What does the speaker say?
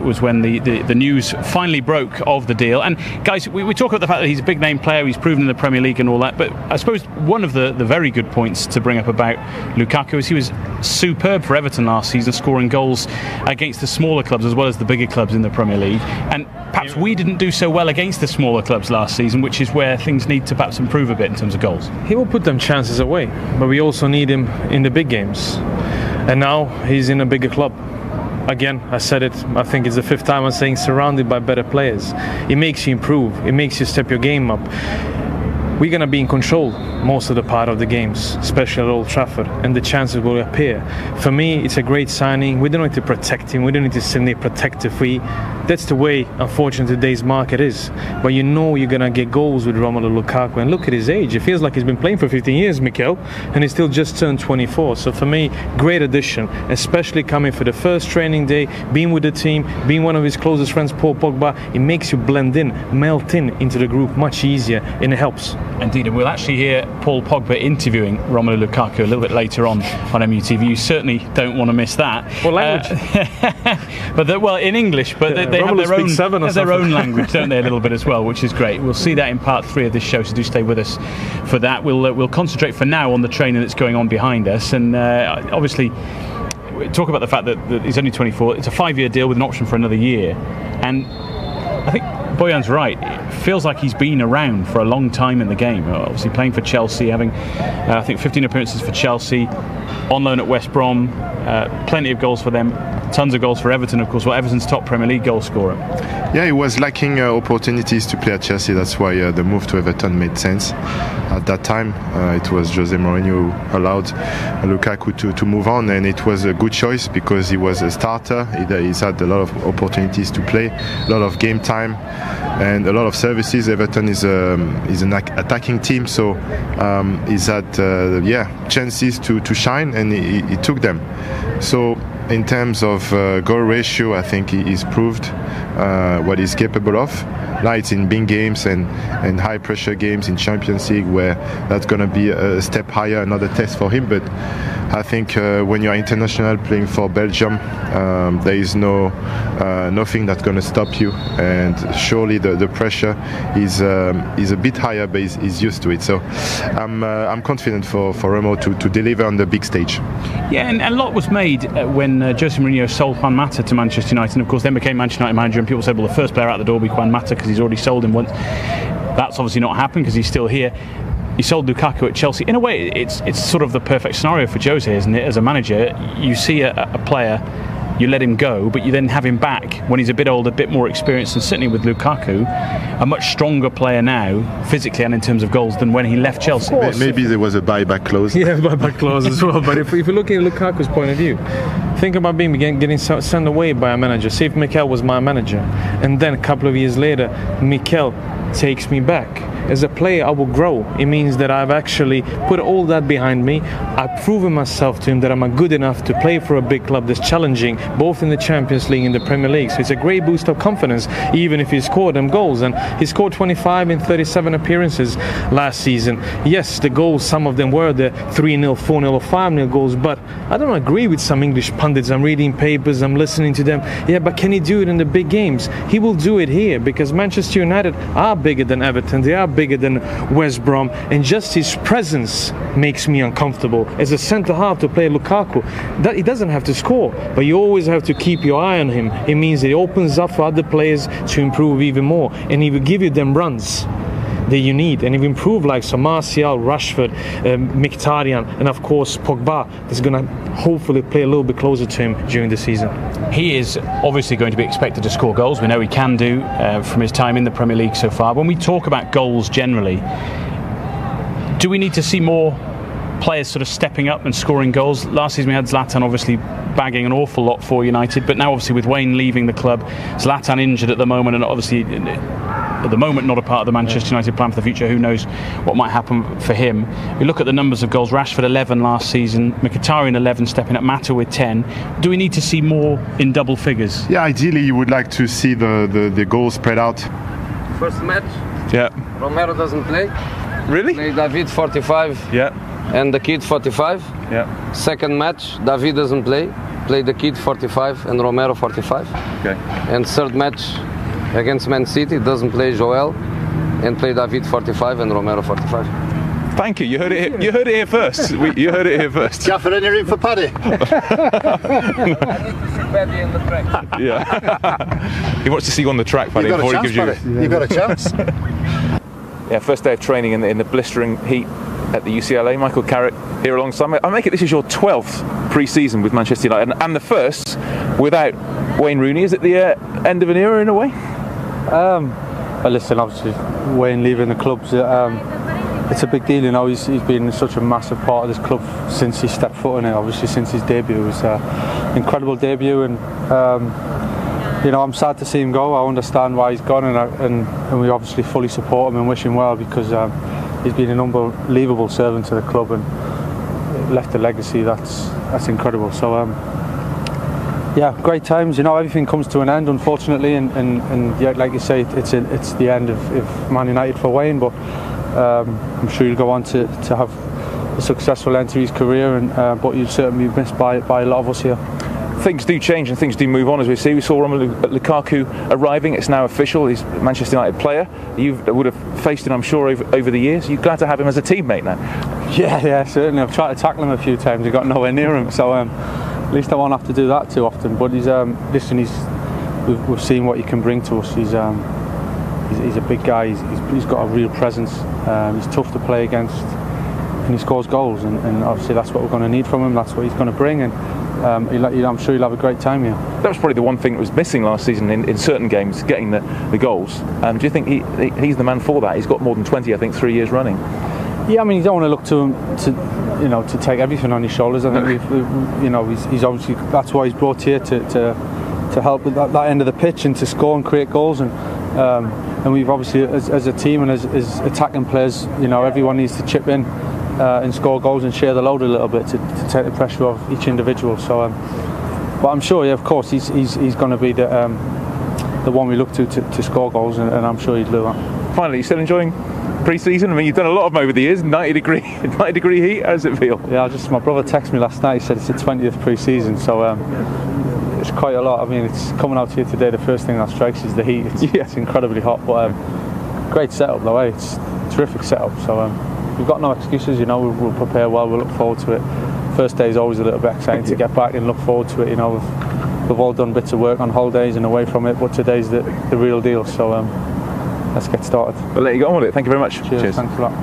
was when the news finally broke of the deal. And guys, we talk about the fact that he's a big name player, he's proven in the Premier League and all that, but I suppose one of the very good points to bring up about Lukaku is he was superb for Everton last season, scoring goals against the smaller clubs as well as the bigger clubs in the Premier League. And perhaps we didn't do so well against the smaller clubs last season, which is where things need to perhaps improve a bit in terms of goals. He will put them chances away, but we also need him in the big games. And now he's in a bigger club. Again, I said it, I think it's the 5th time I'm saying, surrounded by better players. It makes you improve, it makes you step your game up. We're going to be in control most of the part of the games, especially at Old Trafford, and the chances will appear. For me, it's a great signing. We don't need to protect him. We don't need to send a protective fee. That's the way, unfortunately, today's market is. But you know you're going to get goals with Romelu Lukaku. And look at his age. It feels like he's been playing for 15 years, Mikel, and he's still just turned 24. So for me, great addition, especially coming for the first training day, being with the team, being one of his closest friends, Paul Pogba. It makes you blend in, melt in into the group much easier, and it helps. Indeed, and we'll actually hear Paul Pogba interviewing Romelu Lukaku a little bit later on MUTV. You certainly don't want to miss that. What language? Well, in English, but they have their own language, don't they, a little bit as well, which is great. We'll see that in part 3 of this show, so do stay with us for that. We'll concentrate for now on the training that's going on behind us, and obviously talk about the fact that he's only 24. It's a 5-year deal with an option for another year, and I think Bojan's right. It feels like he's been around for a long time in the game. Obviously playing for Chelsea, having I think 15 appearances for Chelsea, on loan at West Brom, plenty of goals for them, tons of goals for Everton, of course. Well, Everton's top Premier League goal scorer. Yeah, he was lacking opportunities to play at Chelsea. That's why the move to Everton made sense. At that time, it was Jose Mourinho who allowed Lukaku to move on, and it was a good choice because he was a starter. He's had a lot of opportunities to play, a lot of game time, and a lot of services. Everton is an attacking team, so he's had chances to shine, and he took them. So in terms of goal ratio, I think he's proved what he's capable of. Now it's in big games and high pressure games in Champions League where that's going to be a step higher, another test for him. But I think when you're international playing for Belgium, there is nothing that's going to stop you, and surely the pressure is a bit higher, but he's used to it. So I'm confident for Remo to deliver on the big stage. Yeah, and a lot was made when Jose Mourinho sold Juan Mata to Manchester United, and of course then became Manchester United manager, and people said, well, the first player out the door will be Juan Mata because he's already sold him once. That's obviously not happened because he's still here. He sold Lukaku at Chelsea. In a way, it's sort of the perfect scenario for Jose, isn't it? As a manager, you see a player, you let him go, but you then have him back when he's a bit older, a bit more experienced, and certainly with Lukaku, a much stronger player now, physically and in terms of goals, than when he left Chelsea. Maybe there was a buyback clause. Yeah, buyback clause as well. But if you look at Lukaku's point of view, think about getting sent away by a manager. Say if Mikel was my manager, and then a couple of years later, Mikel takes me back. As a player, I will grow. It means that I've actually put all that behind me. I've proven myself to him that I'm good enough to play for a big club that's challenging, both in the Champions League and the Premier League. So it's a great boost of confidence, even if he scored them goals. And he scored 25 in 37 appearances last season. Yes, the goals, some of them were the 3-0, 4-0 or 5-0 goals, but I don't agree with some English pundits. I'm reading papers, I'm listening to them. Yeah, but can he do it in the big games? He will do it here because Manchester United are bigger than Everton. They are bigger than West Brom, and just his presence makes me uncomfortable. As a centre half to play Lukaku, that he doesn't have to score, but you always have to keep your eye on him. It means it opens up for other players to improve even more, and he will give you them runs that you need, and if you improve like Martial, Rashford, Mkhitaryan, and of course Pogba, that's going to hopefully play a little bit closer to him during the season. He is obviously going to be expected to score goals. We know he can do from his time in the Premier League so far. When we talk about goals generally, do we need to see more players sort of stepping up and scoring goals? Last season we had Zlatan obviously bagging an awful lot for United, but now obviously with Wayne leaving the club, Zlatan injured at the moment, and obviously at the moment not a part of the Manchester United plan for the future. Who knows what might happen for him. We look at the numbers of goals. Rashford 11 last season, Mkhitaryan 11, stepping up, Mata with 10. Do we need to see more in double figures? Yeah, ideally you would like to see the goals spread out. First match, yeah, Romero doesn't play. Really? Play David 45. Yeah. And the kid 45. Yeah. Second match, David doesn't play Played the kid 45 and Romero 45. Okay. And third match against Man City, doesn't play Joel, and play David 45 and Romero 45. Thank you. You heard it. You heard it here first. You heard it here first. Gaffer, any room for Paddy? Paddy in the track. Yeah. He wants to see you on the track, Paddy. You've got a chance, Paddy. You've got a chance. Yeah, first day of training in the blistering heat at the UCLA. Michael Carrick here alongside me. I make it this is your 12th pre-season with Manchester United and the first without Wayne Rooney. Is it the end of an era in a way? Well, listen, obviously Wayne leaving the club, it's a big deal. You know, he's been such a massive part of this club since he stepped foot in it. Obviously, since his debut, it was an incredible debut, and you know, I'm sad to see him go. I understand why he's gone, and we obviously fully support him and wish him well, because he's been an unbelievable servant to the club and left a legacy that's incredible. So yeah, great times. You know, everything comes to an end, unfortunately, and yeah, like you say, it's the end of Man United for Wayne, but I'm sure he'll go on to have a successful end to his career, and but you'll certainly be missed by a lot of us here. Things do change and things do move on, as we see. We saw Romelu Lukaku arriving. It's now official. He's a Manchester United player. You would have faced him, I'm sure, over the years. You're glad to have him as a teammate now? Yeah, certainly. I've tried to tackle him a few times. I got nowhere near him, so at least I won't have to do that too often. But he's listen, we've seen what he can bring to us. He's a big guy. He's got a real presence. He's tough to play against, and he scores goals. And obviously that's what we're going to need from him. That's what he's going to bring. And I'm sure he'll have a great time here. That was probably the one thing that was missing last season in certain games, getting the goals. Do you think he's the man for that? He's got more than 20, I think, 3 years running. Yeah, I mean, you don't want to look to him to take everything on his shoulders. I think he's obviously, that's why he's brought here to help with that end of the pitch and to score and create goals. And we've obviously, as a team and as attacking players, you know, everyone needs to chip in and score goals and share the load a little bit to take the pressure off each individual. So, but I'm sure, yeah, of course, he's going to be the one we look to score goals, and I'm sure he'd do that. Finally, you still enjoying pre-season? I mean, you've done a lot of them over the years. 90 degree heat. How does it feel? Yeah, my brother texted me last night. He said it's the 20th pre-season, so it's quite a lot. I mean, it's coming out here today. The first thing that strikes is the heat. It's incredibly hot, but great setup though. It's a terrific setup. So we've got no excuses. You know, we'll prepare well. We'll look forward to it. First day is always a little bit exciting to get back and look forward to it. You know, we've all done bits of work on holidays and away from it, but today's the real deal. So let's get started. We'll let you go on with it. Thank you very much. Cheers. Thanks a lot.